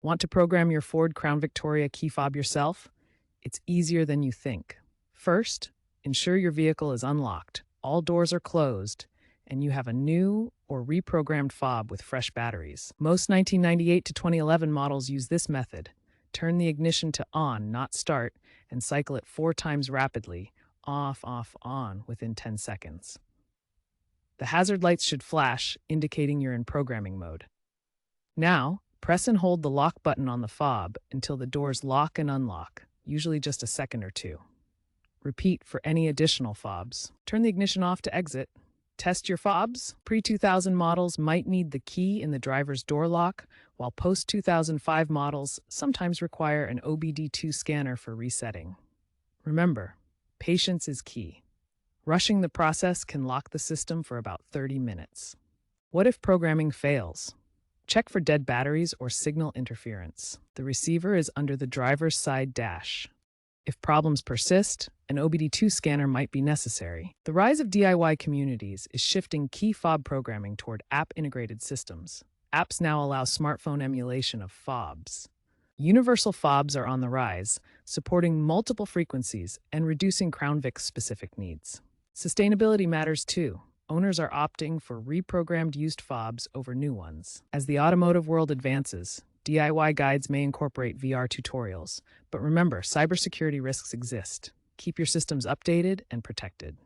Want to program your Ford Crown Victoria key fob yourself? It's easier than you think. First, ensure your vehicle is unlocked, all doors are closed, and you have a new or reprogrammed fob with fresh batteries. Most 1998 to 2011 models use this method. Turn the ignition to on, not start, and cycle it 4 times rapidly, off, off, on, within 10 seconds. The hazard lights should flash, indicating you're in programming mode. Now, press and hold the lock button on the fob until the doors lock and unlock, usually just a second or two. Repeat for any additional fobs. Turn the ignition off to exit. Test your fobs. Pre-2000 models might need the key in the driver's door lock, while post-2005 models sometimes require an OBD2 scanner for resetting. Remember, patience is key. Rushing the process can lock the system for about 30 minutes. What if programming fails? Check for dead batteries or signal interference. The receiver is under the driver's side dash. If problems persist, an OBD2 scanner might be necessary. The rise of DIY communities is shifting key fob programming toward app-integrated systems. Apps now allow smartphone emulation of fobs. Universal fobs are on the rise, supporting multiple frequencies and reducing Crown Vic-specific needs. Sustainability matters too. Owners are opting for reprogrammed used fobs over new ones. As the automotive world advances, DIY guides may incorporate VR tutorials, but remember, cybersecurity risks exist. Keep your systems updated and protected.